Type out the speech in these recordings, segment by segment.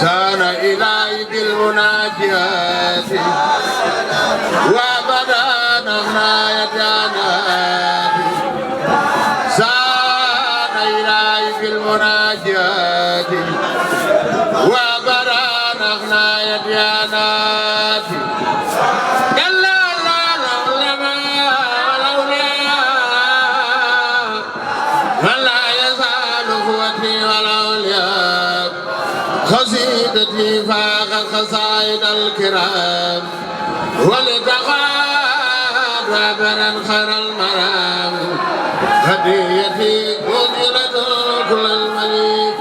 سان إلهي بالمناجات وابدا نغنى يدانات سان إلهي بالمناجات وابدا نغنى يدانات خسيدتي فاق خصائد الكرام ولتقاد وابرا خير المرام هديتي مذلة كل المليك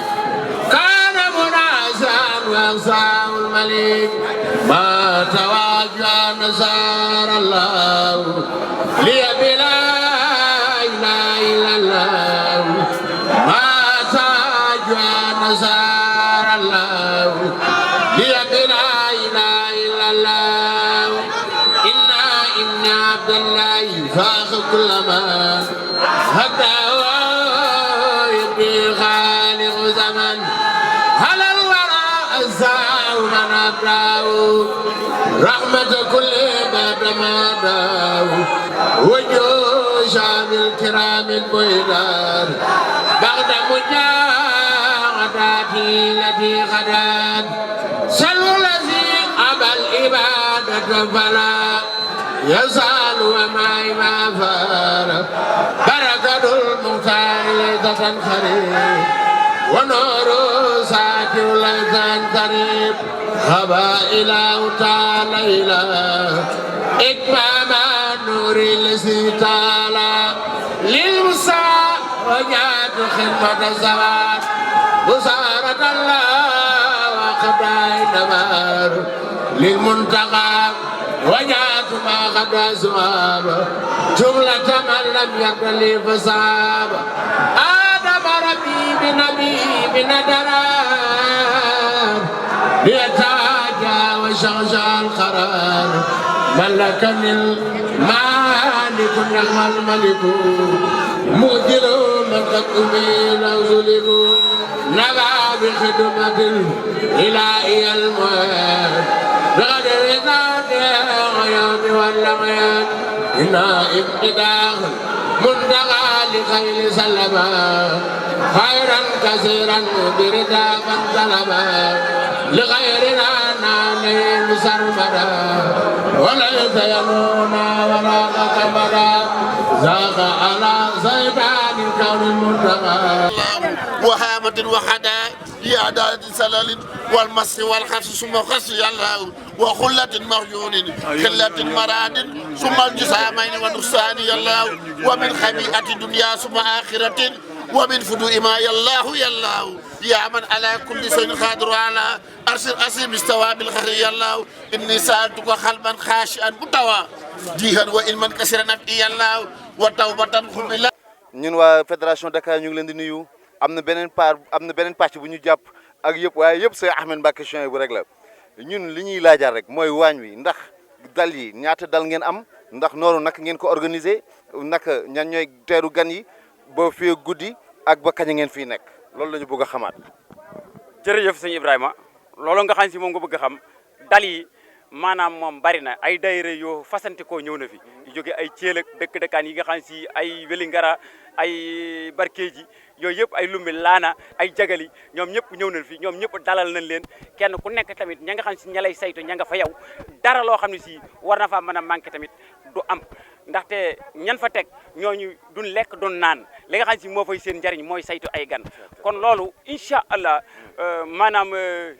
كان مناسا وأغصاه المليك ما تواجه نصار الله لي بلا إله إلا الله ما تواجه نصار الله لي بلا إله إلا الله إن عبد الله فاخ كل من هدى ويبني خالق زمن هل الورى الزاع من أبراه رحمة كل بعد ما داه وجوش عن الكرام البيدار بعد مجاهداتي التي غدات سلوا الذي أبى العبادة فلا يزال وما فار بركة المختار ليس تنخرب ونور ساتي ليس قريب هبا إله تعالى إله إكمام النور الذي تعالى للمسا وجات خدمة الزمان بصارة الله وقضاء النمار للمنتقى وجات ما قد أسواب جملة من لم يقل لي فصاب آدم ربي بنبي بندران ليتاجى وشغشى القرار ملكني المالك نعم الملك مؤجر من قد أمين أو ظلم نبع بخدمة الإلهي المعين بغدر ذات الغيوم واللغيان إنا ابتداء منتقى لخير سلما خيرا كثيرا بردا من سلما لغيرنا نعلم سرمدا وليس ينونا ولا قمدا زاغ على زيدان الكون المنتقى وهامة وحدا يا دار سلال والمس والخس ثم خس الله وخلة مرجون خلة مراد ثم الجسامين ونقصان الله ومن خبيئة الدنيا ثم آخرة ومن فدوء ما يالله يا من على كل شيء قادر على أرسل أسيم استوى بالخير الله إني سألتك قلبا خاشعا متوى جيها وإلما كثيرا نبقي الله وتوبة خبلا ñun waa fédération Dakar ñu ngi leen di nuyu am na beneen pàcc bu ñu jàpp ak yëpp waaye yëpp Sëñ Ahmed Mbacké Souhaïbou rek la ñun li ñuy laajaat rek mooy waañ wi ndax dal yi ñaata dal ngeen am ndax noonu naka ngeen ko organiser naka ñan ñooy teeru gan yi ba fii guddi ak ba kañ ngeen fii nekk loolu la ñu bëgg a xamaat. jërëjëf sëñ Ibrahima loolu nga xam si moom nga bëgg a xam dal yi maanaam moom bari na ay daayira yoo fasante koo ñëw na fi yu jóge ay Thiel ak dëkkaan yi nga xam si ay Wélingara ay Barkeeji yooyu yëpp ay Lumbi Laana ay Jagali ñoom ñëpp ñëw nañ fi ñoom ñëpp dalal nañ leen kenn ku nekk tamit ña nga xam si ña lay saytu ña nga fa yow dara loo xam ne si war na faa mën a manqué tamit du am ndaxte ñan fa teg ñooñu duñ lekk duñ naan li nga xam si moo fay seen njariñ mooy saytu ay gan kon loolu incha allah maanaam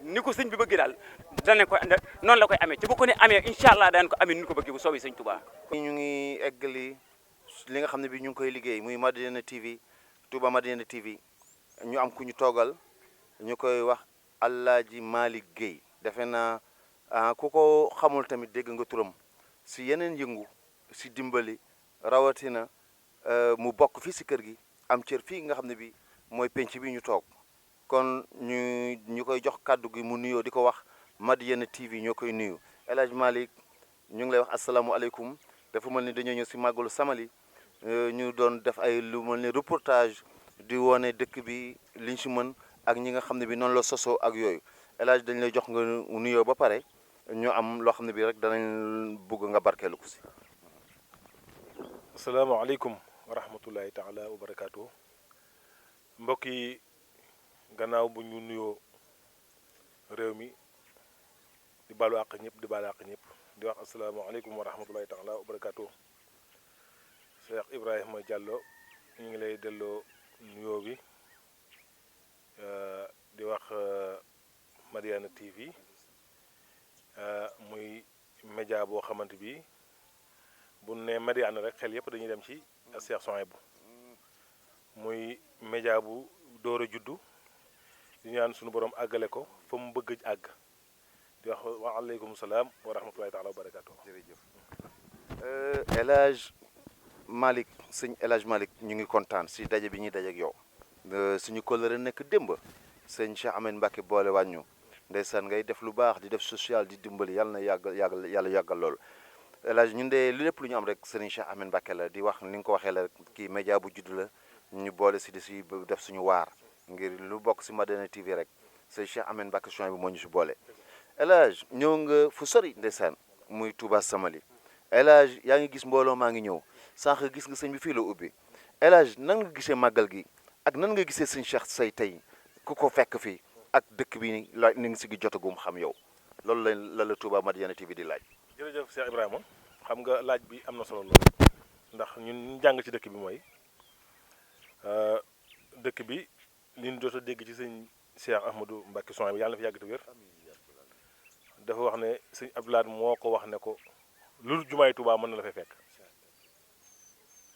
ni ko sëñ bi bëgg daal danañ ko noonu la koy amee ci bu ko ne amee incha allah daan ko amee ni ko bëgg bu soobee sëñ Touba. ñu ngi eggali li nga xam ne bi ñu ngi koy liggéey muy Madiyana TV Touba Madiyana TV ñu am ku ñu toogal ñu koy wax Alaaji Malick Guèye defe naa ku ko xamul tamit dégg nga turam si yeneen yëngu si dimbali rawatina mu bokk fii si kër gi am cër fii nga xam ne bi mooy penc bi ñu toog kon ñu koy jox kàddu gi mu nuyoo di ko wax Madiyana TV ñoo koy nuyu El Hadj Malick ñu ngi lay wax asalaamualeykum dafa mel ni dañoo ñëw si màggalu Samali ñu doon def ay lu mel ni reportage di wone dëkk bi liñ si mën ak ñi nga xam ne bi noonu la sosoo ak yooyu El Hadj dañ lay jox nga nuyoo ba pare ñu am loo xam ne bii rek danañ bugg nga barkeelu ko si. asalaamaaleykum wa rahmatullahi taala wa barakaatu. mbokk yi gannaaw bu ñu nuyoo réew mi di baalu àq ñëpp di baalu àq ñëpp di wax asalaamaaleykum wa rahmatullahi taala wa barakaatu. Cheikh Ibrahima Diallo ñu ngi lay delloo nuyoo bi di wax Madiyana TV muy média boo xamante bi bu ne Madiyana rek xel yëpp dañuy dem ci Cheikh Souhaïbou muy média bu door a juddu di ñaan suñu borom àggale ko fa mu bëgg àgg di wax wa aleykum salaam wa rahmatullahi taala wa barakaatu. jërëjëf El Hadj Malick sëñ El Hadj Malick ñu ngi kontaan si daje bi ñuy daje ak yow suñu kóllëre nekk démb sëñ Cheikh Ahmed Mbacké boole wàññu ndeysaan ngay def lu baax di def social di dimbali yàlla na yàlla yàggal loolu El Hadj ñun de lépp lu ñu am rek sëñ Cheikh Ahmed Mbacké la di wax ni nga ko waxee la kii média bu judd la ñu boole si di si def suñu waar ngir lu bokk si Madiyana TV rek sëñ Cheikh Ahmed Mbacké Souhaïbou moo ñu si boole. El Hadj ñëw nga fu sori ndeysaan muy Touba Samali El Hadj yaa ngi gis mbooloo maa ngi ñëw sànq gis nga sëñ bi fii la ubbi El Hadj nan nga gisee màggal gi ak nan nga gisee sëñ Cheikh say tey ku ko fekk fii ak dëkk bi la ni nga si gi jotagum xam yow loolu la Touba Madiyana TV di laaj. jërëjëf Cheikh Ibrahima xam nga laaj bi am na solo lool ndax ñun ñu jàng ci dëkk bi mooy dëkk bi li ñu jot a dégg ci sëñ Cheikh Ahmadou Mbacké Souhaïbou yàlla na fi yàgg te wér dafa wax ne sëñ Abdoulaye moo ko wax ne ko lu jumaay Touba mën na la fay fekk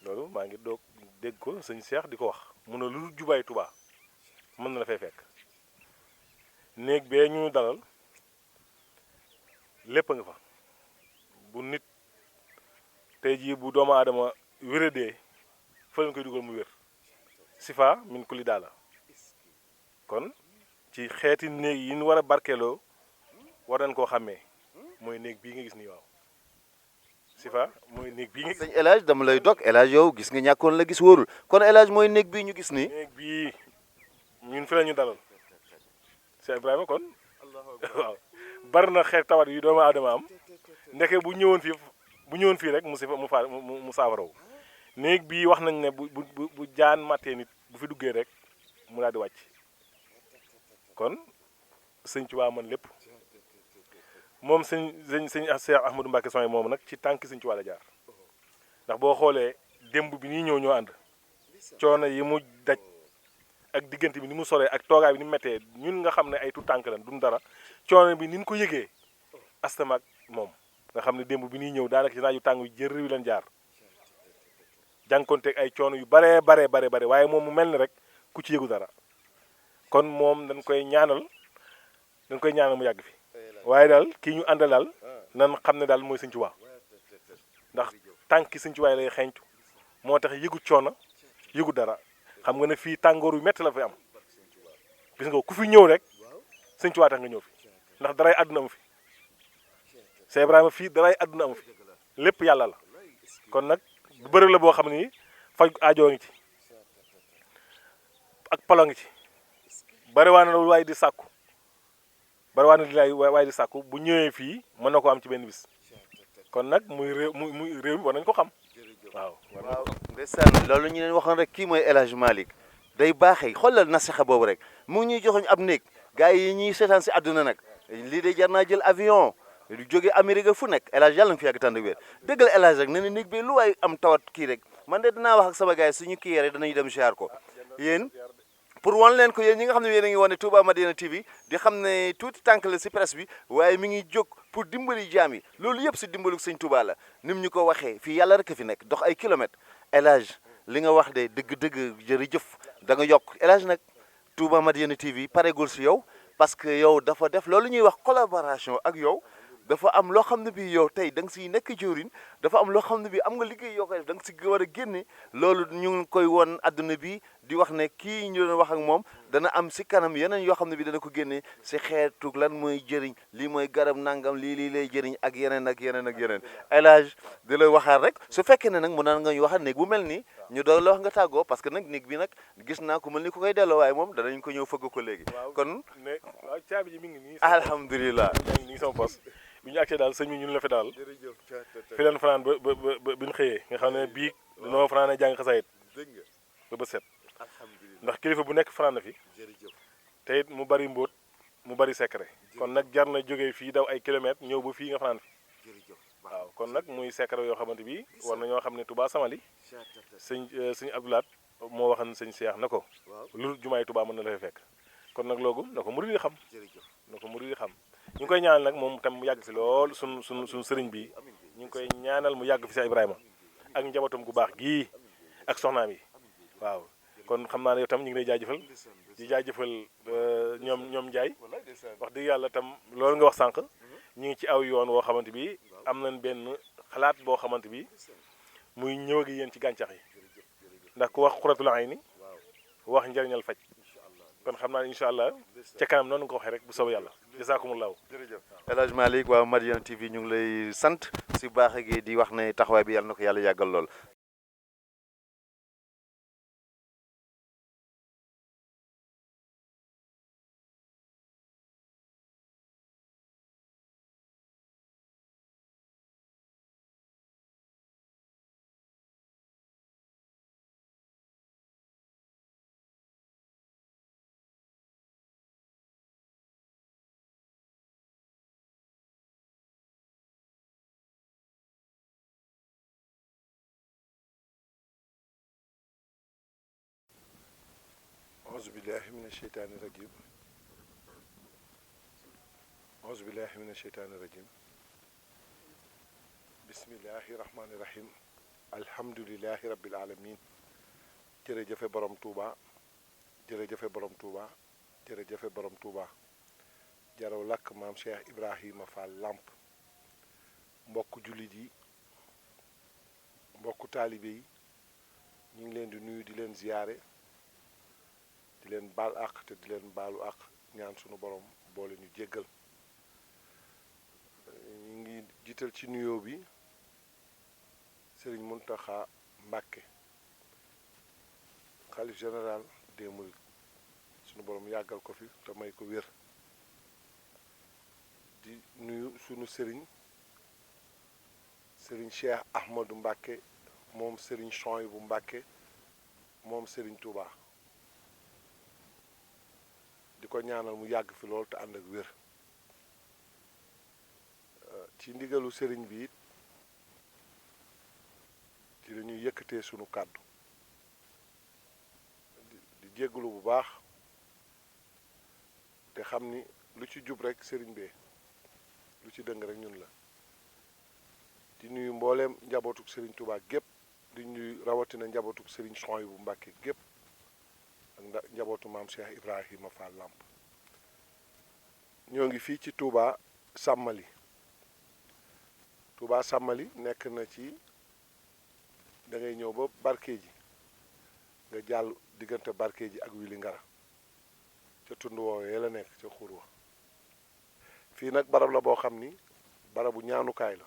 loolu maa ngi doog dégg ko sëñ Cheikh di ko wax mu ne lu jumaay Touba mën na la fay fekk néeg bee ñu dalal lépp a nga fa bu nit tey jii bu doomu aadama wéradee fa lañ koy dugal mu wér sifa min kulli daala kon ci xeeti néeg yi ñu war a barkeeloo war nañ koo xàmmee mooy néeg bii nga gis nii waaw sifa mooy néeg bii nga gis. sëñ El Hadj dama lay dog El Hadj yow gis nga ñàkkoon la gis wóorul kon El Hadj mooy néeg bii ñu gis nii. néeg bii ñun fi la ñu dalal Cheikh Ibrahima kon waaw bari na xeet tawat yu doomu aadama am ndeke bu ñëwoon fii rek mu saafaraw néeg bii wax nañ ne bu jaan mattee nit bu fi duggee rek mu daal di wàcc kon sëñ Tuubaa man lépp moom sëñ Cheikh Ahmadou Mbacké Souhaïbou moom nag ci tànk sëñ Tuubaa la jaar ndax boo xoolee démb bi nii ñëw ñoo ànd coono yi mu daj ak diggante bi ni mu soree ak toogaay bi ni mu méttee ñun nga xam ne ay tout tànk lan duñ dara coono bi ni ñu ko yëgee astamaak moom nga xam ne démb bi ñuy ñëw daanaka ci naaju tàng wi jër wi leen jaar jànkonteeg ay coono yu bare waaye moom mu mel ni rek ku ci yëgu dara kon moom dañ koy ñaanal mu yàgg fi waaye daal kii ñu àndal daal nan xam ne daal mooy Sëñ Tuubaa ndax tànki Sëñ Tuubaa lay xeeñtu moo tax yëgu coono yëgu dara xam nga ne fii tàngoor yu métti la fi am gis nga ku fi ñëw rek Sëñ Tuubaa tax nga ñëw fi ndax daray àdduna amu fi Cheikh Ibrahima fii daray àdduna amu fi lépp yàlla la kon nag bu bërëb la boo xam ni faj aajoo ngi ci ak palo ngi ci bariwaane la waaye di sàkku waaye di sàkku bu ñëwee fii mën na ko am ci benn bis kon nag muy réew mi war nañ ko xam waaw. ndeysaan loolu ñu leen waxoon rek kii mooy El Hadj Malick day baaxee xoolal nasixa boobu rek mu ngi ñuy joxoñ ab néeg gars yi ñuy seetaan si àdduna nag lii de jar naa jël avion du jógee Amérique fu nekk El Hadj yàlla nga fi yàgg tànn wér dëggal El Hadj rek ne na néeg bi lu waay am tawat kii rek man de dinaa wax ak sama gars yi suñu kii rek danañu dem ziar ko yéen pour wan leen ko yéen ñi nga xam ne yéen a ngi wane Touba Madiyana TV di xam ne tuuti tànk la si presse bi waaye mi ngi jóg pour dimbali jaam yi loolu yëpp si dimbalu sëñ Touba la nim ñu ko waxee fii yàlla rek a fi nekk dox ay kilomètres El Hadj li nga wax de dëgg-dëgg jërëjëf da nga yokk El Hadj nag Touba Madiyana TV paregul si yow parce que yow dafa def loolu ñuy wax collaboration ak yow dafa am loo xam ne bii yow tey da nga siy nekk jëwriñ dafa am loo xam ne bii am nga liggéey yoo koy def da nga si war a génne loolu ñu ngi koy won adduna bi di wax ne kii ñu doon wax ak moom dana am si kanam yeneen yoo xam ne bi dana ko génne si xeetu lan mooy jëriñ lii mooy garab nangam lii lay jëriñ ak yeneen ak yeneen ak yeneen El Hadj di la waxaat rek su fekkee ne nag mu naan nga ñu waxaat néeg bu mel nii ñu doon la wax nga tàggoo parce que nag néeg bi nag gis naa ko mel ni ku koy delloo waaye moom danañ ko ñëw fëgg ko léegi kon ne waaw caabi ji mi ngi nii alhamdulilah mi ngi sama poste bi ñu accès daal sëñ bi ñun la fi daal fi leen fanaan ba bi ñu xëyee nga xam ne bii dañoo fanaan jàng xasaayit ba set ndax kilifa bu nekk fanaan na fi te it mu bari mbóot mu bari secret kon nag jar na jógee fii daw ay kilomètres ñëw ba fii nga fanaan fi waaw kon nag muy secret yoo xamante bi war na ñoo xam ne Touba Samali sëñ Abdoulaat moo waxan sëñ Cheikh na ko lu jumaay Touba mën na la fay fekk kon nag loogu na ko murid yi xam ñu ngi koy ñaanal nag moom tam mu yàgg fi lool suñ sëriñ bi ñu ngi koy ñaanal mu yàgg fi Cheikh Ibrahima ak njabootam gu baax gii ak soxnaam yi waaw kon xam naa ne yow tam ñu ngi lay jaajëfal di jaajëfal ñoom Ndiaye wax dëgg yàlla tam loolu nga wax sànq ñu ngi ci aw yoon woo xamante bi am nañ benn xalaat boo xamante bi muy ñëw ak yéen ci gàncax yi ndax ku wax xuratul ayni wax njëriñal faj kon xam naa ne incha allah ca kanam noonu nga ko waxee rek bu soobee yàlla jasaakumullahu jërëjëf El Hadj Malick waa Madiyana TV ñu ngi lay sant si baax gi di wax ne taxawaay bi yàlla na ko yàlla yàggal lool أعوذ بالله من الشيطان الرجيم أعوذ بالله من الشيطان الرجيم بسم الله الرحمن الرحيم الحمد لله رب العالمين jërëjëfe borom Touba jërëjëfe borom Touba jërëjëfe borom Touba jaraw lakk maam Cheikh Ibrahima Fall Lamp mbokk jullit yi mbokk taalibe yi ñu ngi leen di nuyu di leen ziyaare di leen baal àq te di leen baalu àq ñaan sunu borom boole ñu jéggal ñu ngi jiital ci nuyoo bi Serigne Mountakha Mbacké xalif général des Mourides sunu borom yàggal ko fi te may ko wér di nuyu sunu Serigne Cheikh Ahmadou Mbacké moom Serigne Souhaïbou Mbacké moom Serigne Touba di ko ñaanal mu yàgg fi lool te ànd ak wér ci ndigalu sëriñ bi it ci la ñuy yëkkatee sunu kàddu di jégglu bu baax te xam ni lu ci jub rek sëriñ bee lu ci dëng rek ñun la di nuyu mbooleem njabootuk sëriñ Touba gépp di nuyu rawatina njabootuk sëriñ Souhaïbou Mbacké gépp ak njabootu maam Cheikh Ibrahima Fall Lamp ñoo ngi fii ci Touba Samali nekk na ci da ngay ñëw ba Barkéji nga jàll diggante Barkéji ak Wili-Ngara ca tund woowee la nekk ca xur wa fii nag barab la boo xam ni barabu ñaanukaay la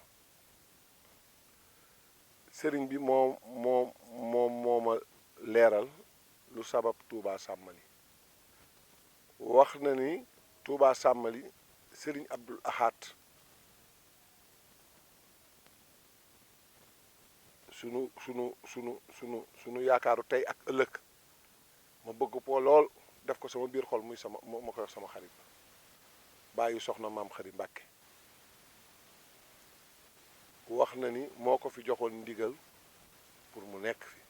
sëriñ bi mooma leeral lu sabab Touba Samali wax na ni Touba Samali Serigne Abdoul Ahad sunu yaakaaru tey ak ëllëg ma bëgg po lool def ko sama biir xol muy sama ma koy wax sama xarit bàyyi soxna maam Xari Mbàkke wax na ni moo ko fi joxoon ndigal pour mu nekk fi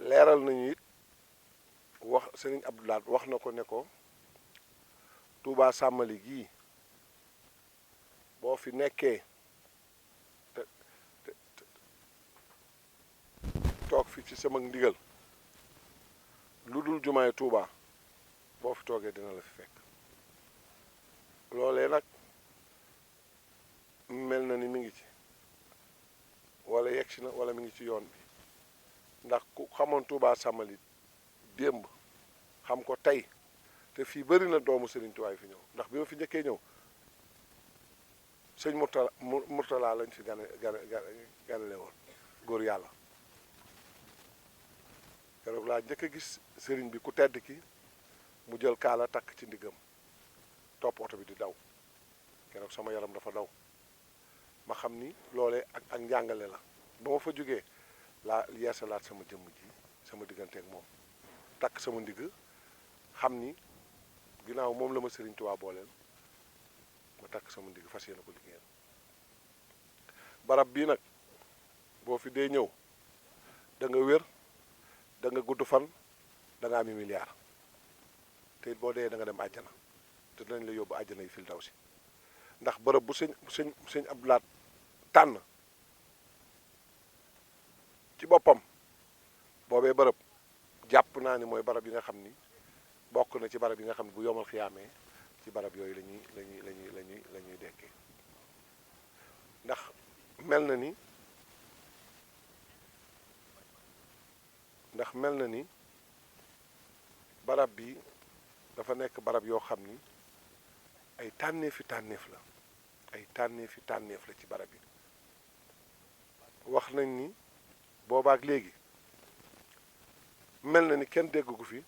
leeral nañu it wax Serigne Abdoulaye wax na ko ne ko Touba Samali gii boo fi nekkee te toog fi ci sama ndigal lu dul jumaay Touba boo fi toogee dina la fi fekk loolee nag mel na ni mi ngi ci wala yegsi na wala mi ngi ci yoon bi ndax ku xamoon xamoon Touba Samali démb xam ko tey te fii bëri na doomu Serigne Touba fi ñëw ndax bi ma fi njëkkee ñëw sëñ Murtala lañ fi ganale woon góor yàlla keroog laa njëkk a gis sëriñ bi ku tedd ki mu jël kaala takk ci ndiggam topp oto bi di daw keroog sama yaram dafa daw ma xam ni loolee ak njàngale la ba ma fa jógee laa yeesalaat sama jëmm ji sama digganteeg moom takk sama ndigg xam ni ginnaaw moom la ma Sëriñ Tuubaa booleel ma takk sama ndigg fas yéene ko liggéeyal barab bii nag boo fi dee ñëw da nga wér da nga gudd fan da nga ami milliard te boo dee da nga dem àjjana te dinañ la yóbbu àjjana yi fil daw si ndax bërëb bu sëñ Abdou Lahad tànn ci boppam boobee bërëb jàpp naa ni mooy barab yi nga xam ni bokk na ci barab yi nga xam ne bu yomal xiyaamee ci barab yooyu la ñuy dekkee ndax mel na ni barab bi dafa nekk barab yoo xam ni ay tànneefi tànneef la ci barab yi wax nañ ni boobaak léegi mel na ni kenn dégg gu fi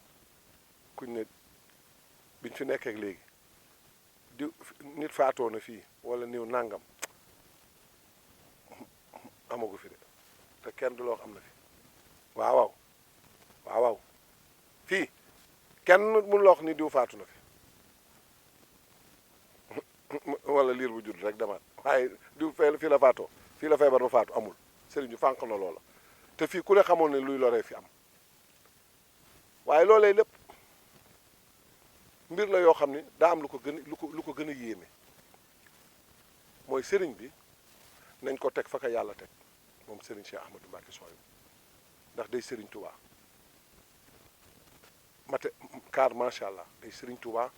kuñ ne biñ fi nekkee léegi di nit faatoo na fii wala niw nàngam amagu fi de te kenn du la wax am na fi waaw fii kenn mun la wax ni diw faatu na fi wala liir bu judd rek demaat waaye diw fii la faatoo fii la feebar ba faatu amul sëriñ bi fànq na loola te fii ku ne xamoon ne luy loree fi am waaye loolee lépp mbir la yoo xam ne daa am lu ko gën a yéeme mooy sëriñ bi nañ ko teg fa ka yàlla teg moom sëriñ Cheikh Ahmadou Mbacké Souhaïbou ndax day sëriñ Touba mate car macha allah day sëriñ Touba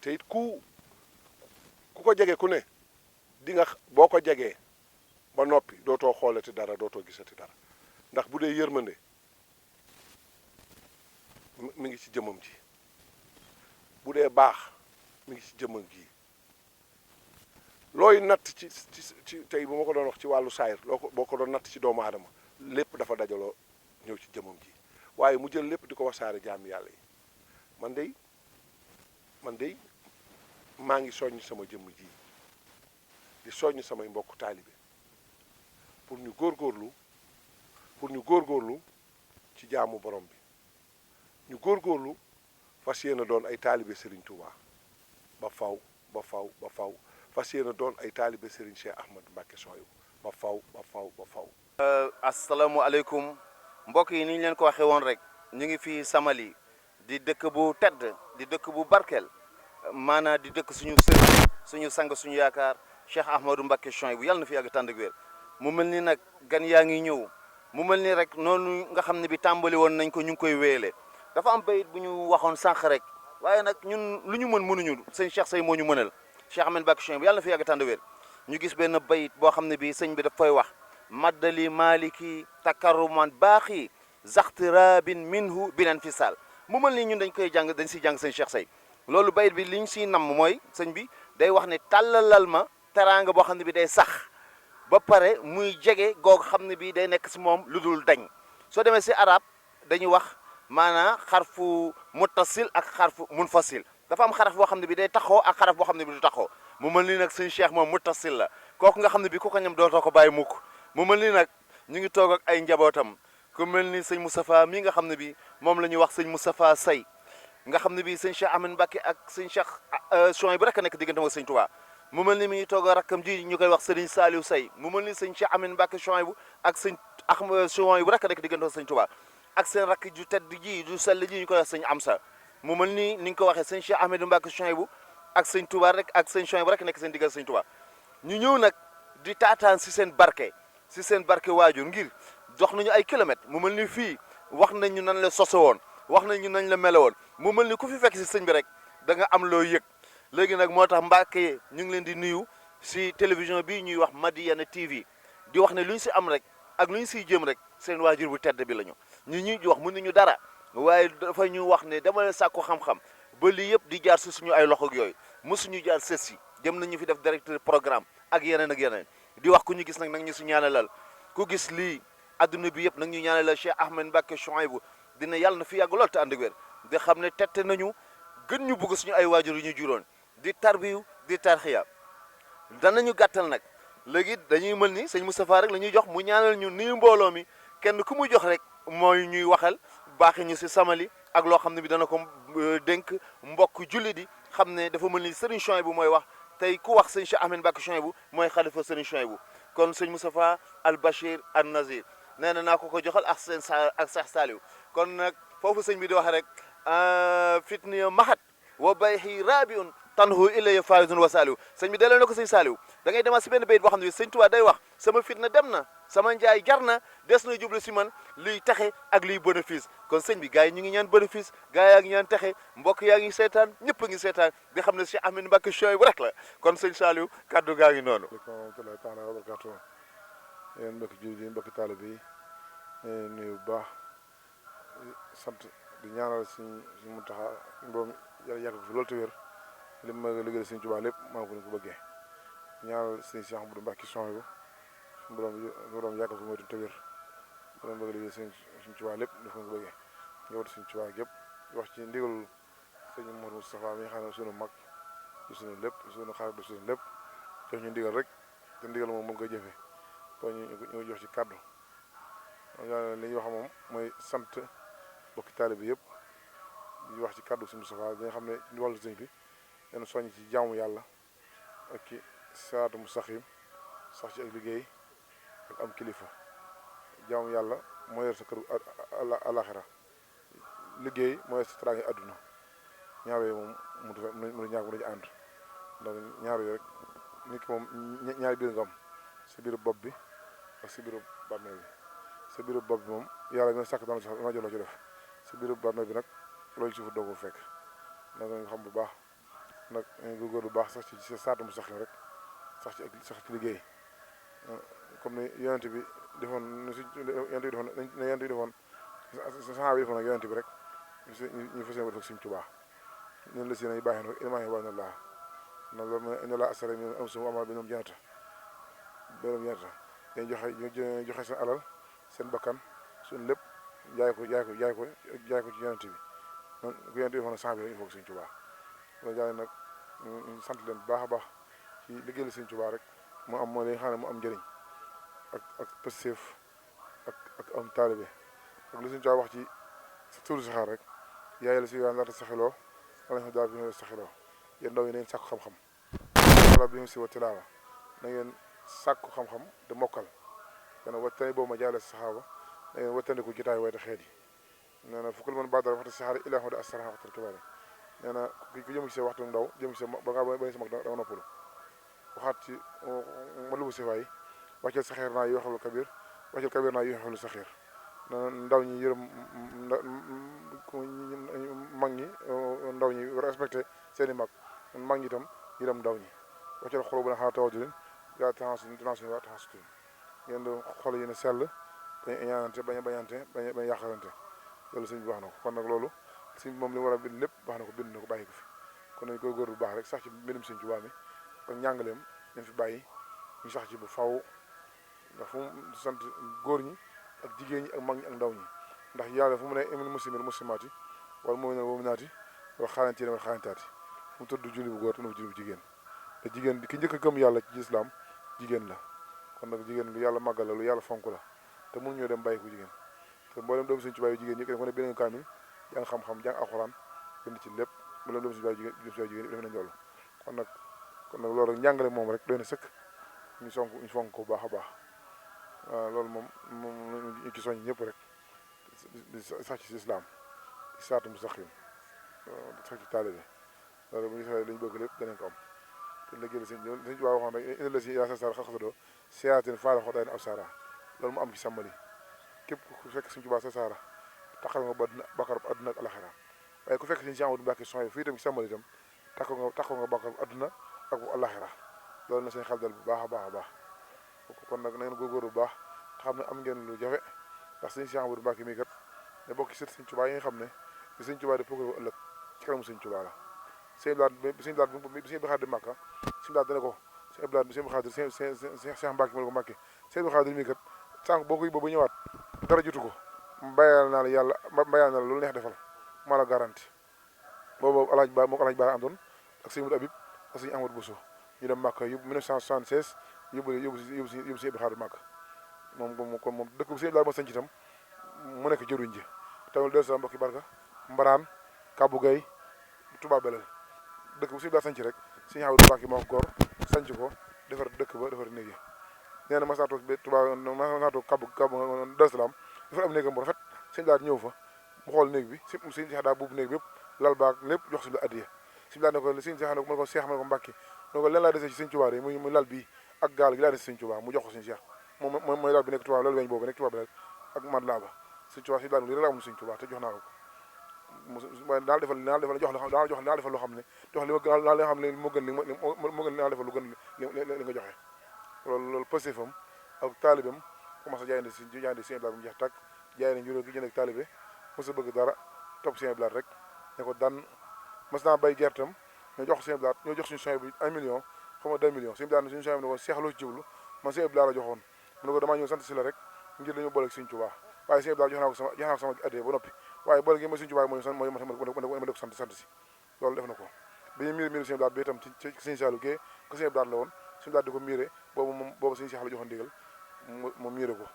te it ku ko jege ku ne di nga boo ko jegee ba noppi dootoo xoolati dara dootoo gisati dara ndax bu dee yërmande mi ngi ci jëmmam ji bu dee baax mi ngi ci jëmmam ji looy natt ci tey bu ma ko doon wax ci wàllu saayir boo ko doon natt ci doomu aadama lépp dafa dajaloo ñëw ci jëmmam ji waaye mu jël lépp di ko wasaare jaami yàlla yi man dey maa ngi soññ sama jëmm ji di soññ samay mbokku taalibe pour ñu góorgóorlu ci jaamu borom bi ñu góorgóorlu fas yéene doon ay taalibe Serigne Touba ba faw fas yéene doon ay taalibe Serigne Cheikh Ahmadou Mbacké Souhaïbou ba faw. asalaamualeykum mbokk yi ni ñu leen ko waxee woon rek ñu ngi fii Samali di dëkk bu tedd di dëkk bu barkeel maanaa di dëkk suñu sëriñ suñu sang suñu yaakaar Cheikh Ahmadou Mbacké Souhaïbou yàlla na fi yàgg tànd ak wér mu mel ni nag gan yaa ngi ñëw mu mel ni rek noonu nga xam ne bi tàmbali woon nañ ko ñu ngi koy wéyale dafa am bayit bu ñu waxoon sànq rek waaye nag ñun lu ñu mën mënuñu sëñ Cheikh Say moo ñu mënal Cheikh Ahmadou Mbacké Souhaïbou yàlla na fi yàgg tànd ak wér ñu gis benn bayit boo xam ne bi sëñ bi daf koy wax maddali maliki takarruman baaxi zaxtirabin minhu binan fisal mu mel ni ñun dañ koy jàng dañ siy jàng sëñ Cheikh Say loolu bayit bi liñ siy namm mooy sëñ bi day wax ne tàllalal ma teraanga boo xam ne bi day sax ba pare muy jege goog xam ne bi day nekk si moom lu dul dañ soo demee si arab dañuy wax maanaam xarfu muttasil ak xarfu munfasil dafa am xaraf boo xam ne bi day taxoo ak xaraf boo xam ne bi du taxoo mu mel ni nag sëñ Cheikh moom muttasil la kooku nga xam ne bi ku ko ñam dootoo ko bàyyi mukk mu mel ni nag ñu ngi toog ak ay njabootam ku mel ni sëñ Moustapha mi nga xam ne bi moom la ñuy wax sëñ Moustapha Say nga xam ne bi sëñ Cheikh Ahmadou Mbacké ak sëñ Cheikh Souhaïbou rek a nekk diggante ak sëñ Touba mu mel ni mi ngi toog a rakkam ji ñu koy wax Serigne Saliou Say mu mel ni sëñ Cheikh Ahmadou Mbacké Souhaïbou ak sëñ Souhaïbou rek a nekk diggante ak sëñ Touba ak seen rakk ju tedd ji ju sell ji ñu koy wax sëñ Amsa mu mel ni nga ko waxee sëñ Cheikh Ahmadou Mbacké Souhaïbou ak sëñ Touba rek ak sëñ Souhaïbou rek nekk seen diggante sëñ Touba ñu ñëw nag di taataan si seen barke waajur ngir dox nañu ay kilomètres mu mel ni fii wax nañ ñu nan la soso woon wax nañ ñu nañ la mele woon mu mel ni ku fi fekk si sëñ bi rek da nga am loo yëg léegi nag moo tax Mbacké ñu ngi leen di nuyu si télévision bii ñuy wax Madiyana TV di wax ne lu ñu si am rek ak lu ñu siy jëm rek seen waajur bu tedd bi lañu ñu ñuy wax mënuñu dara waaye dafa ñu wax ne dama leen sàkku xam-xam ba lii yëpp di jaar si suñu ay loxo ak yooyu mosuñu jaar sës si jëm nañu fi def directeur programme ak yeneen di wax ku ñu gis nag ñu si ñaanalal ku gis lii adduna bi yëpp nag ñu ñaanalal Cheikh Ahmed Mbacké Chouaïbou dina yàlla na fi yàgg lool te ànd ak wér di xam ne tette nañu gën ñu bugg suñu ay waajur yu ñu juróon di tarbiyu di tarxiya danañu gàttal nag léegi dañuy mën ni sëñ Moustapha rek la ñuy jox mu ñaanal ñu nuyu mbooloo mi kenn ku mu jox rek mooy ñuy waxal baaxi ñu si samali ak loo xam ne bi dana ko dénk mbokk julli di xam ne dafa mel ni Serigne Chouaïbou mooy wax tey ku wax sëñ Cheikh Ahmed Mbacké Chouaïbou mooy xalifa Serigne Chouaïbou kon sëñ Moustapha Al Bachir Al Nazir nee na naa ko joxal ak seen ak Cheikh Saliou kon nag foofu sëñ bi di wax rek fitniya mahat wa bayhi rabiun tanhu ilaya faizun wa Saliou sëñ bi delloo na ko sëñ Saliou da ngay demaat si benn bayit boo xam ne bi sëñ Tuubaa day wax sama fitna dem na sama njaay jar na des na jublu si man liy taxe ak liy bénéfice kon sëñ bi gars yi ñu ngi ñaan bénéfice gars yaa ngi ñaan taxe mbokk yaa ngi seetaan ñëpp a ngi seetaan di xam ne Cheikh Ahmed Mbacké Chouaïbou rek la kon sëñ Saliou kaddu gaa ngi noonu. asalaamaaleykum wa rahmatullahi taala wa barakatuh yéen mbokki jullit yi mbokki taalibe yi nuyu bu baax sant di ñaanal suñ Muntaxa borom yàgg ko fi loolu te wér li ma liggéey Sëñ Tuubaa lépp maa ko ni ko bëggee ñaanal sëñ Cheikh Ahmadou Mbacké Chouaïbou borom yàgg ko mooy te wér borom bëgg liggéey Sëñ Tuubaa lépp def ko bëggee ñëwatu Sëñ Tuubaa gépp wax ci ndigal sëñ Mouhamadou Moustapha mi nga xam ne sunu mag du sunu lépp sunu xarit du sunu lépp jox ñu ndigal rek te ndigal moom mu ngi koy jëfee kon ñu jox ci kàddu li ñuy wax moom mooy sant bokki taalibe yëpp di wax ci kàddu Sëñ Moustapha bi nga xam ne ñu wàllu sëñ bi leen soññ ci jaamu yàlla ak ci siraatu mustaqim sax ci ak liggéey ak am kilifa jaamu yàlla moo yor sa kër alaxira liggéey moo yor sa teraange àdduna ñaar yooyu moom mu ñaar mu dañu ànd donc ñaar yooyu rek nit ki moom ñaari biir nga am sa biiru bopp bi ak sa biiru bàmmeel bi sa biiru bopp bi moom yàlla nga sàkk dana ma jox la ci def sa biiru bàmmeel bi nag loolu ci fu doo ko fekk nag nga xam bu baax nag góorgóorlu bu baax sax ci saatu mu saxim rek sax ci liggéey comme ni yonent bi defoon yonent bi defoon saxaaba yi defoon ak yonent bi rek ñu fas yéene ko def Sëñ Tuubaa ñun la si nañu bàyyi nag ilmaa wa na laa nag loolu mooy inna laa ashtara minhum anfusahum wa amwaalahum bi annahum jannatan dañ joxe seen alal seen bakkan suñ lépp jaay ko ci yonent bi noonu ku yonent bi defoon saxaaba yi rek ñu foog Sëñ Tuubaa loolu daal nag ñu sant leen bu baax a baax ci liggéeyal Sëñ Tuubaa rek mu am moo li nga xam ne mu am njëriñ ak pëstéef ak am taalibe ak li Sëñ Tuubaa wax ci tuuru saxaar rek yaay la si waan laata saxiloo wala ñu daal bi ñu saxiloo yéen ndaw yi na ngeen sàkku xam-xam wala bi ñu si wa tilaawa na ngeen sàkku xam-xam te mokkal dana wattani boobu ma jaay la saxaaba na ngeen wattandiku jotaay way te xeet yi nee na fukkul mën baadara waxta saxaar ilaa xode asara waxtal kibaar yi nee na ku jëm ci sa waxtu ndaw jëm ci sa ba ngaa bañ sa mag da nga noppalu waxaat ci ma lubu sifaay wàcceel saxeer naa yi waxalu kabir wàcceel kabir naa yi waxalu saxeer nee na ndaw ñi yërëm mag ñi ndaw ñi respecté seeni mag ñi itam yërëm ndaw ñi wàcceel xolu bu ne xanaa tawadulin yaa tension waa taxasutuñ ngeen di xol yi ne sell bañ ñaanante bañ bañante bañ yàqalante loolu sëñ bi wax na ko kon nag loolu sëñ bi moom li mu war a bind lépp wax na ko bind na ko bàyyi ko fi kon nañ koy góor bu baax rek sax ci mbindum Sëñ Tuubaa mi ak njàngaleem ñu fi bàyyi ñu sax ci bu faw ndax fu mu sant góor ñi ak jigéen ñi ak mag ñi ak ndaw ñi ndax yàlla fu mu ne imul muslimil muslimaati wala mu'minina wal mu'minaati wala xaalantiina wala xaalantaati fu mu tudd julli bu góor te nu julli bu jigéen te jigéen ki njëkk a gëm yàlla ci islam jigéen la kon nag jigéen lu yàlla màggal la lu yàlla fonk la te mun ñoo dem bàyyi ko jigéen te mboolem doomu Sëñ Tuubaa yu jigéen ñi ko ne beneen kaamil jàng xam-xam jàng alxuraan bind ci lépp mboolem doomu Sëñ Tuubaa jigéen def na njool kon nag loolu rek njàngale moom rek doy na sëkk ñu fonk ko bu baax a baax waaw loolu moom ñu ci soññ ñëpp rek di sax ci islam di saatu mustaqim di sax ci taalibe loolu bu ñu saxee lañ bëgg lépp danañ ko am te liggéey Sëñ Tuubaa waxoon rek indi la si yaa sa sar xaxasadoo siyaatin faala xo day na ab sara loolu mu am ci sàmmali képp ku fekk Sëñ Tuubaa sa saara taxal nga ba bakkarub àdduna ak alaxira waaye ku fekk Sëñ Cheikh Ahmadou Mbacké Chouaïbou fii itam ci sàmmali itam taxal nga bakkarub àdduna ak bu alaxira loolu na seen xel dal bu baax a baax a baax kon nag na ngeen góorgóorlu bu baax te xam ne am ngeen lu jafe ndax sëñ Cheikh Amadou Mbacke mii kat ne bokk ci sët sëñ Tuubaa yi nga xam ne di sëñ Tuubaa di programme ëllëg ci kanamu sëñ Tuubaa la sëñ Blaat bi sëñ Blaat bi sëñ Abdou Khadre Mbacke sëñ Blaat dana ko sëñ Blaat bi sëñ Abdou Khadre Cheikh Mbacke ma ne ko Mbacke sëñ Abdou Khadre mii kat sànq boo ko yóbboo ba ñëwaat dara jotu ko mbayal naa la yàlla mbayal naa la lu neex defal maa la garanti boobu alaaj ba moo ko alaaj ba àndoon ak sëñ Modou Habib ak sëñ Amadou Bousso ñu dem Màkka yóbbu 1976 yóbbu si Abdou Khadre Màkka moom dëkk bu sëñ Blaat ma sanc itam mu nekk jëruñ ji tamit del sa mbokki barka Mbaraan Kabou Gueye Touba Belel dëkk bu sëñ Blaat sanc rek sëñ Amadou Mbacke moo ko góor sanc ko defar dëkk ba defar néeg yi nee na mas naa toog Touba mas naa toog Kabou Del Salaam defar am néegam bu rafet sëñ Blaat ñëw fa mu xool néeg bi sëñ Cheikh daa buubu néeg bi yëpp lal baag lépp jox sëñ Blaat addiya sëñ Blaat ne ko sëñ Cheikh ne ko ko Cheikh ma ne ko Mbacke ne ko leen laa dese ci sëñ Touba yi muy lal bii ak gaal gi laa dese sëñ Touba mu jox ko sëñ Cheikh moom mooy lal bi nekk Touba lal weñ boobu nekk Touba Belel ak mat laa ba sëñ Touba sëñ Blaat li rek amul sëñ Touba te jox naa ko waaye daal defal jox daal defal loo xam ne jox li ma daal li nga xam ne moo gën daal defal lu gën li nga joxe loolu pësté fam ak taalibam commencé jaayante sëñ Blaat mu jeex tàkk jaay na njuróo gi jënd ak taalibe mos a bëgg dara topp sëñ Blaat rek ne ko daan mas naa bay gertam ñoo jox sëñ Blaat ñoo jox suñu soñ bi 1 million xam nga 2 millions sëñ Blaat suñu soñ bi ne ko seexloo ci jublu man sëñ Blaat la joxoon mu ne ko damaa ñëw sant si la rek ngir dañu boole ak sëñ Tuubaa waaye sëñ Blaat jox naa ko sama addee ba noppi waaye boole gi mooy sëñ Tuubaa mooy ma def sant si loolu def na ko bi ñu miir sëñ Blaat bi itam ci sëñ Saalu Gee ko sëñ Blaat la woon sëñ Blaat di ko miire boobu sëñ Seex la joxoon ndigal mu miire ko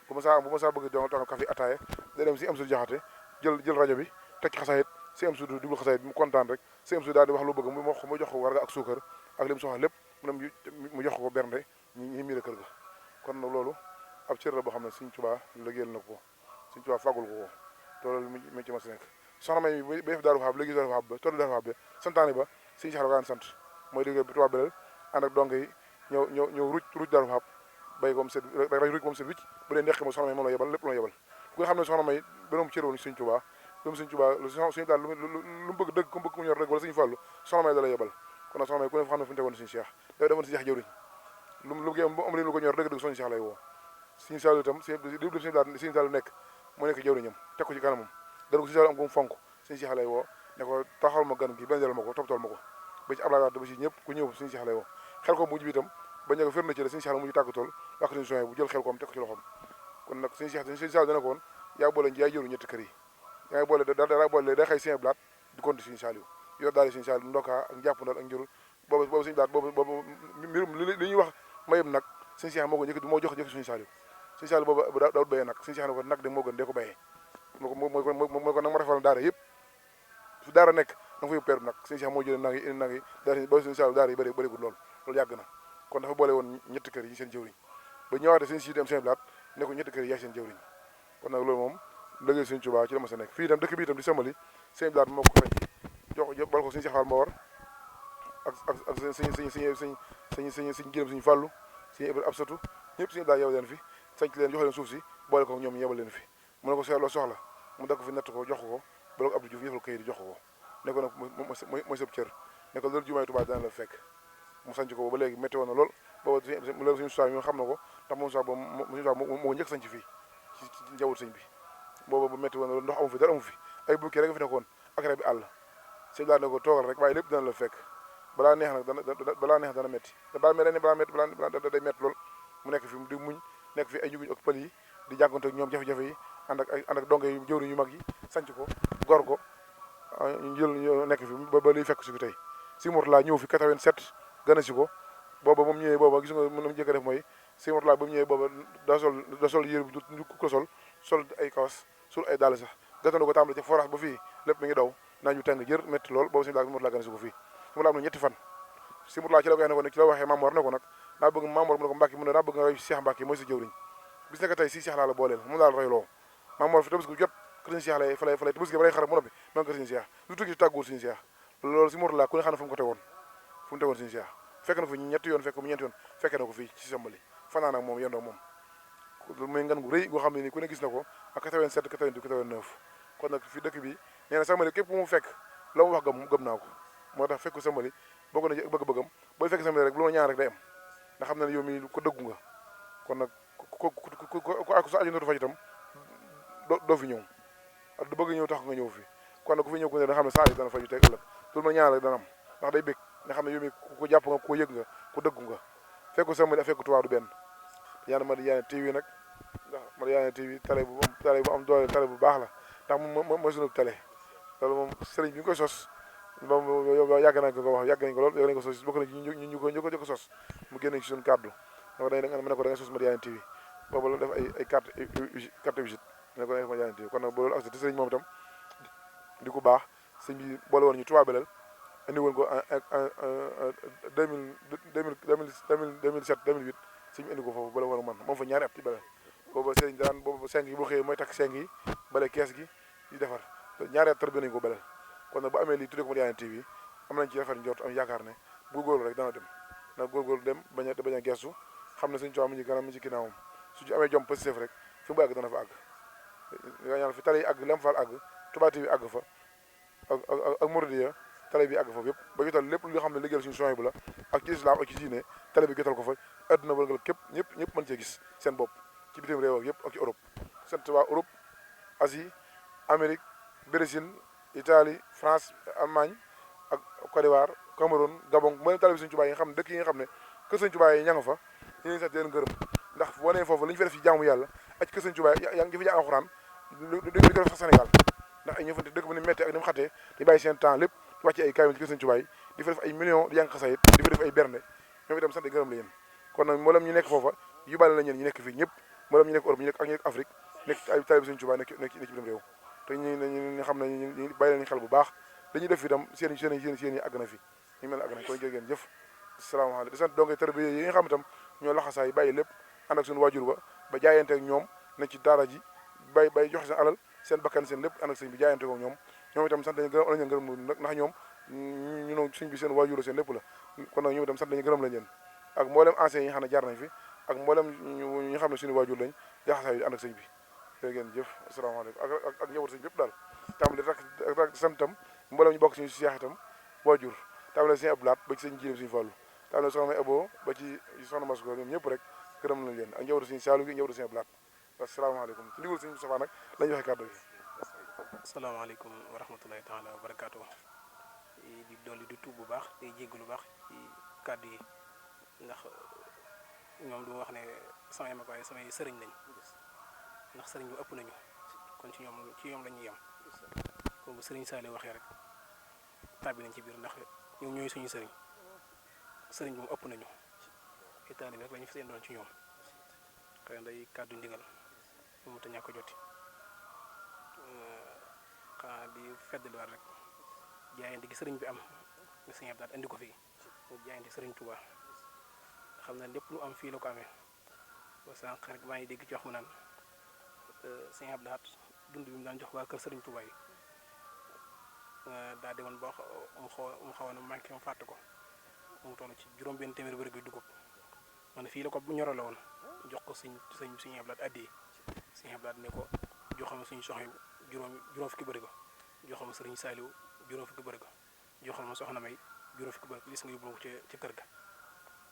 bu ma saa bëgg doon café ataaya day dem si am su jaxate jël rajo bi teg ci xasaayit si am su duglu xasaayit mu kontaan rek si am su daal di wax lu bëgg mu jox ko warga ak suukar ak li mu soxla lépp mu jox ko bernde ñi miire kër ga kon nag loolu ab cër la boo xam ne sëñ Tuubaa liggéeyal na ko sëñ Tuubaa fàggul ko te loolu mi ci ma si nekk soxna may bi def daaru faab léegi daaru faab ba toll daaru faab ba santaane ba sëñ Seex la sant mooy liggéey bi Touba Belel ànd ak donge yi ñëw ruuj daaru faab bay ko mu set rek ruuj ko mu set wicc bu dee ndeqi mo soxna may moom la yebal lépp la yebal ku nga xam ne soxna may benoom cër woon sëñ Tuubaa sëñ daal lu mu bëgg dëgg ku mu bëgg mu ñor dëgg wala sëñ Fàllu soxna may da la yebal kon nag soxna may ku ne xam ne fu ñu tegoon sëñ Seex day defoon sëñ Seex jëwriñ lu am lu ko ñor dëgg sëñ Seex lay woo sëñ Saalu itam sëñ Saalu nekk mu nekk jëwriñam teg ko ci kanamam gën ko sëñ Saalu am ko mu fonk sëñ Seex lay woo ne ko taxawal ma gan gi bendel ma ko toppatoo ma ko ba ci Ablaye Wade ba ci ñëpp ku ñëw sëñ Seex lay woo xel ko mujj bi itam ba ñëw fër na ci la sëñ Seex la mujj tàggatool wax sëñ soñ bu jël xel koom teg ko ci loxoom kon nag sëñ Saalu dana ko woon yaa boole yaay jëru ñetti kër yi yaa boole dara boole day xëy sëñ Blaat di compte sëñ Saliou yor daal sëñ Saliou ndokaa ak njàppandal ak njurul boobu sëñ Blaat boobu mbirum li ñuy wax mayëm nag sëñ Seex moo ko njëkk moo jox sëñ Saliou sëñ Saliou boobu daawut béyee nag sëñ Seex ne ko nag de moo gën dee ko béyee mooy ko nag ma defal daara yëpp fu daara nekk da nga fa yóbbu peer nag sëñ Seex moo jëlee nag yi daara ba sëñ Saliou daara yi bëriwul loolu yàgg na kon dafa boole woon ñetti kër yi seen jëwriñ ba ñëwaatee sëñ si dem sëñ Blaat ne ko ñetti kër yi yaay seen jëwriñ kon nag loolu moom liggéey sëñ Tuubaa ci la ma sa nekk fii itam dëkk bi itam di Samali sëñ Blaat moo ko xëy jox bal ko sëñ Seex Fall Mbawar ak sëñ Gërëm sëñ Fàllu sëñ Ibra Absatu ñëpp sëñ Blaat yebal leen fi sanc leen jox leen suuf si boole ko ñoom yebal leen fi mu ne ko seetloo soxla mu dagg fi natt ko jox ko bala ko Abdou Diouf yëfal kayit yi jox ko ne ko nag mooy sab cër ne ko loolu jumaay Tuubaa dana la fekk mu sanc ko ba léegi métti woon na lool booba suñu suñu mi xam na ko ndax moom sax moo njëkk sanc fii ci njawut sëñ bi booba bu métti woon na lool ndox amu fi dara amu fi ay bukki rek nga fi nekkoon ak rab bi àll sëñ Blaat ne ko toogal rek waaye lépp dana la fekk balaa neex nag dana métti day métti lool mu nekk fi di muñ nekk fi ay ñuguñ ak pël yi di jànkonte ak ñoom jafe-jafe yi ànd ak donge yu jëwriñ yu mag yi sanc ko gor ko ñu nekk fi ba liy fekk si fi tey si Mourtala ñëw fi 87 gën a si ko booba moom ñëwee booba gis nga mën na njëkk a def mooy si Mourtala ba mu ñëwee booba da sol yére bi du ko sol ay kawas sol ay dàll sax gàttandu ko tàmbale ci forage ba fii lépp mi ngi daw naa ñu tàng jër métti lool boobu si Mourtala gën a si ko fii si Mourtala am na ñetti fan si Mourtala ci la ko ne ko ci la waxee Mamor ne ko nag naa bëgg Mamor mu ne ko Mbàkke mu ne naa bëgg nga roy Cheikh Mbàkke mooy sa jëwriñ bis nekk tey si Cheikh laa la booleel moom laa la royloo Mamor fi tabaski jot kër Cheikh lay fa lay tabaski ba lay xaram mu noppi ma kër Cheikh lu tukki ci tàgguwul Cheikh loolu si Mourtala ku ne xam ne fu mu ko tegoon Cheikh fekk na ko fi ñetti yoon fekk mu ñeenti yoon fekkee na ko fii ci Samali fanaan ak moom yendoo moom muy ngan gu rëy goo xam ne ni ku ne gis na ko ak 87 88 89 kon nag fi dëkk bi nee na Samali képp mu fekk la mu wax gëm naa ko moo tax fekku Samali bokk na ci bëgg-bëggam booy fekk Samali rek lu ma ñaan rek day am nga xam ne yow mi ko dëggu nga kon nag ku sa aju na du faj itam doo fi ñëw ak du bëgg ñëw tax nga ñëw fi kon nag ku fi ñëw ku ne da xam ne saa yi dana fa ñu teg ëllëg loolu ma ñaanal rek dana am ndax day bëgg nga xam ne yow mi ku jàpp nga ku yëg nga ku dëggu nga fekku sama ak fekku Touba du benn yàlla Madiyana TV nag ndax Madiyana TV télé bu am doole télé bu baax la ndax moom mooy sunu télé loolu moom sëriñ bi ñu koy sos moom yow yàgg nañ ko wax yàgg nañ ko lool yàgg nañ ko sos bokk na ci ñu ko jëkk sos mu génne ci suñu kàddu da nga ne ko da nga sos Madiyana TV boobu la def ay carte visite ne ko Madiyana TV kon nag loolu ak te sëriñ moom itam di ko baax sëñ bi boole woon ñu Touba Belel indi woon ko en 2007 2008 sëñ bi indi ko foofu boole woon man moom fa ñaari at ci Belel boobu sëriñ daan boobu seng yi boo xëyee mooy takk seng yi bale kees gi di defar ñaari at tarbiyee nañ ko Belel kon nag bu amee lii tuddee ko Madiyana TV am nañ ci rafet njort am yaakaar ne góorgóorlu rek dana dem nag góorgóorlu dem bañ a gestu xam ne suñu coow mi ci kanam mi ci ginnaawam su ci amee jom positif rek fi mu àgg dana fa àgg nga ñaan fi tale yi àgg lem faal àgg Touba TV àgg fa ak Mouridiya tale bi àgg foofu yëpp ba jotal lépp li nga xam ne liggéeyal suñu soñ bu la ak ci islam ak ci diine tale bi jotal ko fa adduna wërngal képp ñëpp mën cee gis seen bopp ci bitim réew ak yëpp ak ci Europe sant waa Europe Asie Amérique Brésil Italie France Allemagne ak Côte d'Ivoire Cameroun Gabon mooy tale bi suñu Touba yi nga xam ne dëkk yi nga xam ne kër Sëñ Touba yi ña nga fa ñu leen sant leen gërëm ndax boo nee foofu li ñu fa def ci jaamu yàlla ak kër Sëñ Touba yaa ngi fi jàng alxuraan di ko def sax Sénégal ndax ay ñëw fa dëkk bu ni métti ak ni mu xatee di bàyyi seen temps lépp wàcce ay kaamil ci kër Sëñ Touba yi di fa def ay millions di jàng xasayit di fa def ay bernde ñoom itam sant gërëm la yéen kon nag mboolem ñu nekk foofa yóbbaale la ñeen ñu nekk fii ñëpp mboolem ñu nekk Europe ñu nekk ak ñu nekk Afrique nekk ci ay taalibe Sëñ Touba nekk ci bitim réew te ñu xam ne ñu bàyyi leen xel bu baax dañuy def itam seen yi àgg na fi ñu mel ne àgg na kon jërë ngeen jëf asalaamaaleykum di sant donc tarbiya yi nga xam itam ñoo laxasaay bàyyi lépp ànd ak suñu waajur ba jaayante ak ñoom ne ci daara ji bay joxe seen alal seen bakkan seen lépp ànd ak sëñ bi jaayante ko ñoom itam sant nañu gërëm ndax ñoom ñu sëñ bi seen waajur seen lépp la kon nag ñoom itam sant nañu gërëm lañ leen ak mboolem anciens yi nga xam ne jaar nañ fi ak mboolem ñi nga xam ne suñu waajur lañ jaxasaay yi ànd ak sëñ bi jërë ngeen jëf asalaamaaleykum ak njaboot sëñ bépp daal tàmbali rak sant itam mboolem ñu bokk suñu seex itam waajur tàmbali sëñ Abdou Lahat ba ci sëñ Jilim suñu Fallu tàmbali soxna Abo ba ci soxna Masko ñoom ñëpp rek gërëm lañ leen ak njaboot suñu Saalu gi njaboot sëñ Abdou Lahat asalaamaaleykum ci ndigal sëñ Moustapha nag lañu waxe kàddu gi asalaamaaleykum wa rahmatulahi taala wa barakaatu di dolli di tuub bu baax tey jégg lu baax ci kàddu yi ndax ñoom du wax ne samay mag waaye samay sëriñ lañ ndax sëriñ bu ëpp nañu kon ci ñoom la ñuy yem kon bu sëriñ Saali waxee rek tàbbi nañ ci biir ndax ñoom ñooy suñu sëriñ bu mu ëpp nañu itaali rek la ñu fi seen doon ci ñoom xëy na day kàddu ndigal mu ta ñàkk joti xanaa di feddaliwaat rek jaayante gi sëriñ bi am nga sëñ Abdou Lahat indi ko fii mu jaayante sëriñ Touba xam na lépp lu am fii la ko amee ba sànq rek maa ngi dégg ci wax mu naan sëñ Abdou Lahat dund bi mu daan jox waa kër sëriñ Touba yi daa demoon ba mu xawoon a manqué mu fàtte ko mu toll ci juróom-benn téeméer bëri dugub man fii la ko ñorale woon jox ko sëñ Abdou Lahat addi sëñ Abdou Lahat ne ko joxama suñu soxna juróom fukki bëri ko joxama sëriñ Saaliw juróom fukki bëri ko joxal ma soxna May juróom fukki bëri ko gis nga yóbbu ko ci kër ga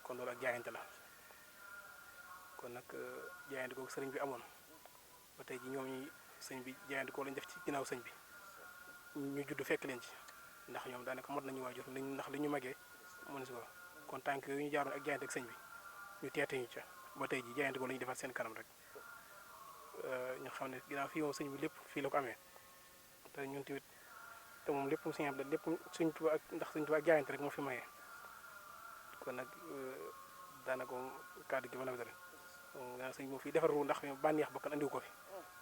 kon loolu ak jaayante la kon nag jaayante ko sëriñ bi amoon ba tey ji ñoom ñi sëñ bi jaayante ko lañ def ci ginnaaw sëñ bi ñu judd fekk leen ci ndax ñoom daanaka mot nañu waajur ndax li ñu magee mën si ko kon tànk yooyu ñu jaaroon ak jaayante ak sëñ bi ñu teete ñu ca ba tey ji jaayante ko la ñu defaat seen kanam rek ñu xam ne ginnaaw fii moom sëñ bi lépp fii la ko amee te ñun tamit te moom lépp sëñ Abdou lépp Sëñ Tuubaa ak ndax Sëñ Tuubaa ak jaayante rek moo fi mayee kon nag daanaka kàddu gi mën a rek daa sëñ moom fii defaru ndax bànneex bakkan andiwu ko fi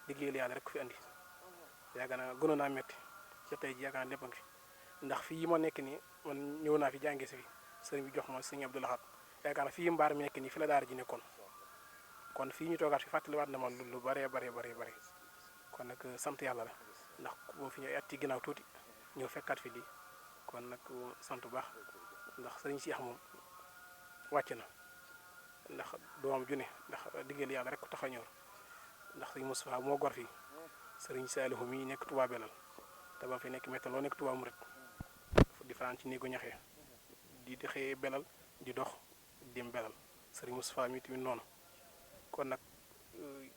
liggéeyal yàlla rek ko fi andi yaakaar naa gënoon naa metti ca tey ji yaakaar naa lépp a ngi fi ndax fii ma nekk nii man ñëw naa fi jàngee si fi sëriñ bi jox ma Sëñ Abdou Lahat yaakaar naa fii mbaar mi nekk nii fi la daara ji nekkoon kon fii ñu toogaat fi fàttaliwaat na ma lu bare kon nag sant yàlla la ndax boo fi ñëw at ci ginnaaw tuuti ñëw fekkaat fi lii kon nag sant bu baax ndax sëriñ Cheikh moom wàcc na ndax doomam ju ne ndax liggéeyal yàlla rek ko tax a ñor ndax sëriñ Moustapha moo gor fii sëriñ Saalihu mi nekk Touba Belal te ba fi nekk méttal loo nekk Touba Murit di fanaan ci néegu ñaxee di xëyee Belal di dox dem Belal sëriñ Moustapha mi tamit noonu kon nag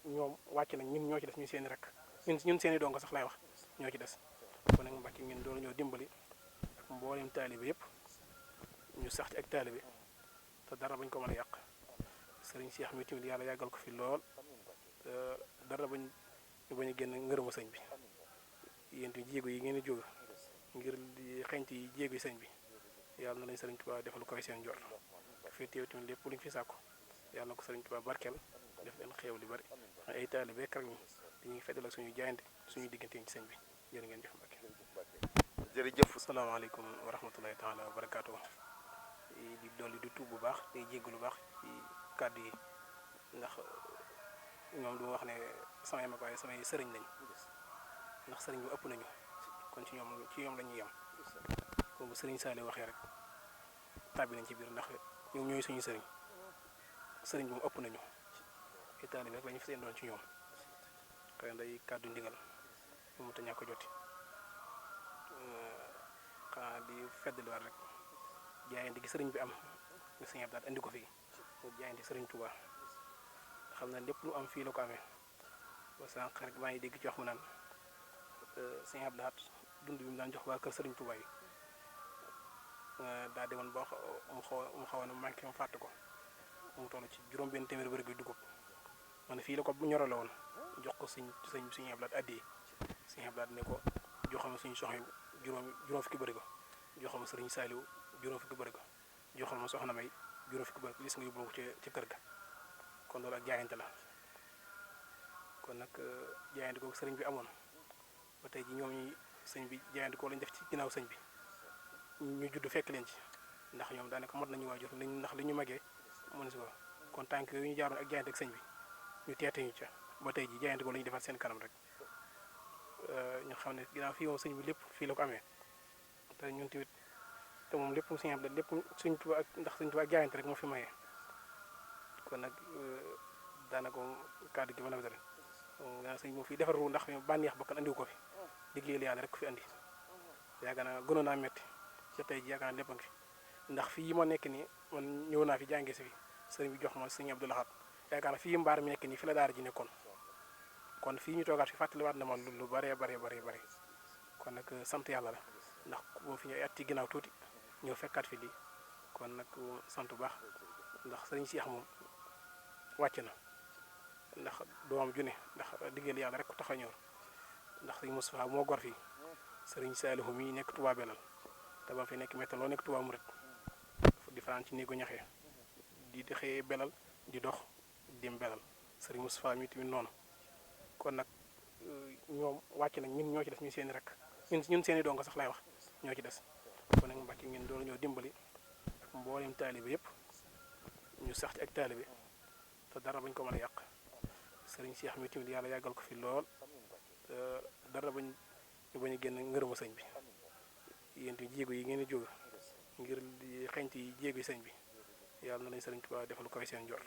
ñoom wàcc nañ ñun ñoo ci def ñu seeni rek ñun seen i dongo sax laay wax ñoo ci des kon nag Mbàkke ngeen doolu ñoo dimbali ak mboolem taalibe yëpp ñu sax ci ak taalibe te dara bañ ko mën a yàq sëriñ Cheikh mi tamit yàlla yàggal ko fi lool dara bañ a génn ngërëma sëñ bi yéen tamit jéego yi ngeen di jóg ngir di xeñt yi jéego yi sëñ bi yàlla na lañ sëriñ Tuubaa defal koy seen jor fii teew tamit lépp luñ fi sàkku yàlla na ko sëriñ Tuubaa barkeel def leen xeew li bari ay taalibe rek ñi dañuy feddal ak suñu jaayante suñuy diggante ci sëñ bi jërë ngeen jëf Mbàkke jërëjëf. asalaamaaleykum wa rahmatulahi taala wa barakaatu di dolli di tuub bu baax tey jégg lu baax ci kàddu yi ndax ñoom du wax ne samay mag waaye samay sëriñ lañ ndax sëriñ bi ëpp nañu kon ci ñoom la ñuy yem kon bu sëriñ Saliou waxee rek tàbbi nañ ci biir ndax ñoom ñooy suñu sëriñ bi mu ëpp nañu ay taalibe rek la ñu fi seen doon ci ñoom xëy na day kàddu ndigal ñu mu ta ñàkk joti xanaa di feddaliwaat rek jaayante gi sëriñ bi am nga sëñ Abdou Lahad indi ko fii mu jaayante sëriñ Touba xam na lépp lu am fii la ko amee ba sànq rek maa ngi dégg ci wax mu naan sëñ Abdou Lahad dund bi mu daan jox waa kër sëriñ Touba yi daa demoon ba mu xawoon a manqué mu fàtte ko mu toll ci juróom-benn téeméer bëri gi dugub man fii la ko ñorale woon jox ko sëñ Abdou Lahad addi sëñ Abdou Lahad ne ko joxama suñu soxna juróom fukki bëri ko joxama sëriñ Saliou juróom fukki bëri ko joxal ma soxna May juróom fukki bëri ko gis nga yóbbu ko ci kër ga kon loolu ak jaayante la kon nag jaayante googu sëriñ bi amoon ba tey ji ñoom ñi sëñ bi jaayante ko lañ def ci ginnaaw sëñ bi ñu judd fekk leen ci ndax ñoom daanaka mot nañu waajur ndax li ñu magee mënu si ko kon tànk yooyu ñu jaaroon ak jaayante ak sëñ bi ñu teete ñu ca ba tey ji jaayante ko la ñu defaat seen kanam rek ñu xam ne ginnaaw fii moom sëñ bi lépp fii la ko amee te ñun tamit te moom lépp sëñ Abdou Lahad lépp suñ Tuubaa ak ndax suñ Tuubaa ak jaayante rek moo fi mayee kon nag daanaka kàddu gi mën a wér sëñ moo fi defar ru ndax bànneex bakkan andiwu ko fi liggéeyal yàlla rek ko fi andi yaakaar naa gënoon naa metti ca tey ji yaakaar naa lépp a ngi fi ndax fii ma nekk nii man ñëw naa fi jàngee si fi sëriñ bi jox ma sëñ Abdou Lahad yaakaar naa fii mbaar mi nekk nii fi la daara ji nekkoon kon fii ñu toogaat fi fàttaliwaat na ma lu bare kon nag sant yàlla la ndax boo fi ñëw at ci ginnaaw tuuti ñëw fekkaat fi lii kon nag sant bu baax ndax sëriñ Cheikh moom wàcc na ndax doomam ju ne ndax liggéeyal yàlla rek ko tax a ñor ndax sëriñ Moustapha moo gor fii sëriñ Saliou mi nekk Touba Belal te ba fi nekk méttal loo nekk Touba Murit di fanaan ci néegu ñaxee di xëyee Belal di dox dem Belal sëriñ Moustapha mi tamit noonu kon nag ñoom wàcc nañ ñun ñoo ci des ñu seeni rek ñun seeni dongo sax laay wax ñoo ci des kon nag Mbàkke ngeen doolu ñoo dimbali ak mboolem taalibe yëpp ñu sax ci ak taalibe te dara bañ ko mën a yàq sëriñ Cheikh mi tamit yàlla yàggal ko fi lool dara bañ a génn ngërëma sëñ bi yéen tamit jéego yi ngeen di jóg ngir di xeñt yi jéego yi sëñ bi yàlla na lañ sëriñ Tuubaa defal koy seen jor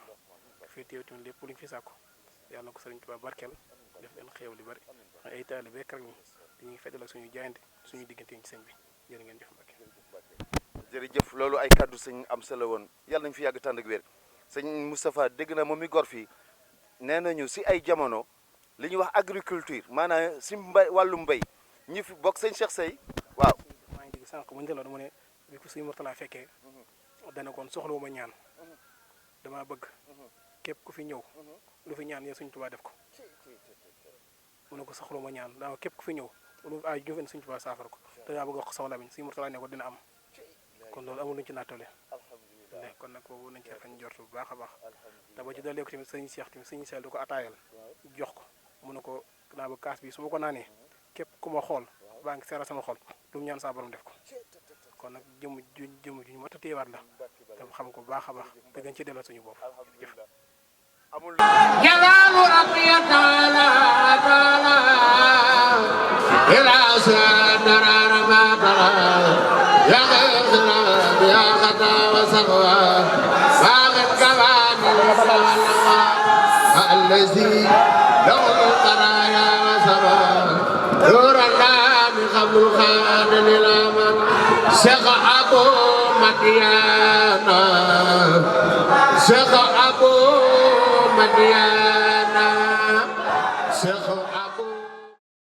fii teew tamit lépp luñ fi sàkku yàlla na ko sëriñ Tuubaa barkeel def leen xeew li bari ay taalibe rek ñi dañuy feddal ak suñu jaayante suñu diggante ci sëñ bi jërë ngeen jëf Mbàkke jërëjëf loolu ay kàddu sëñ am solo woon yàlla nañ fi yàgg tànd ak wér sëñ Moustapha dégg na moom mi gor fii nee nañu si ay jamono li ñuy wax agriculture maanaam si wàllu mbay ñi fi bokk sëñ Cheikh Sey waaw. maa ngi dégg sànq bu ñu delloo dama ne bi ko sëñ Mourtala fekkee dana kon soxlawu ma ñaan dama bëgg képp ku fi ñëw lu fi ñaan yow sëñ Tuubaa def ko mu ne ko soxlawu ma ñaan dama képp ku fi ñëw lu ay ñu fen sëñ Tuubaa saafara ko te daa bëgg wax saw lamiñ sëñ Mourtala ne ko dina am kon loolu amul luñu ci nattale kon nag boobu nañ ci fañ jort bu baax a baax te ba ci dalee ko tamit sëñ Cheikh tamit sëñ Sall du ko ataayal jox ko mu ne ko naa ba kaas bi su ma ko naanee képp ku ma xool baa ngi seera sama xol lu mu ñaan saa borom def ko kon nag jëmm ju mat a téyewaat la te xam ko bu baax a baax te gën ci delloo suñu bopp jëf جلال ربي تعالى تعالى إلى سدر ما ترى يا غير يا غدا وسقوى باغت كمان الذي له القرايا وسبا نور الله قبل الخادم الأمام شيخ أبو مديانا شيخ أبو Madia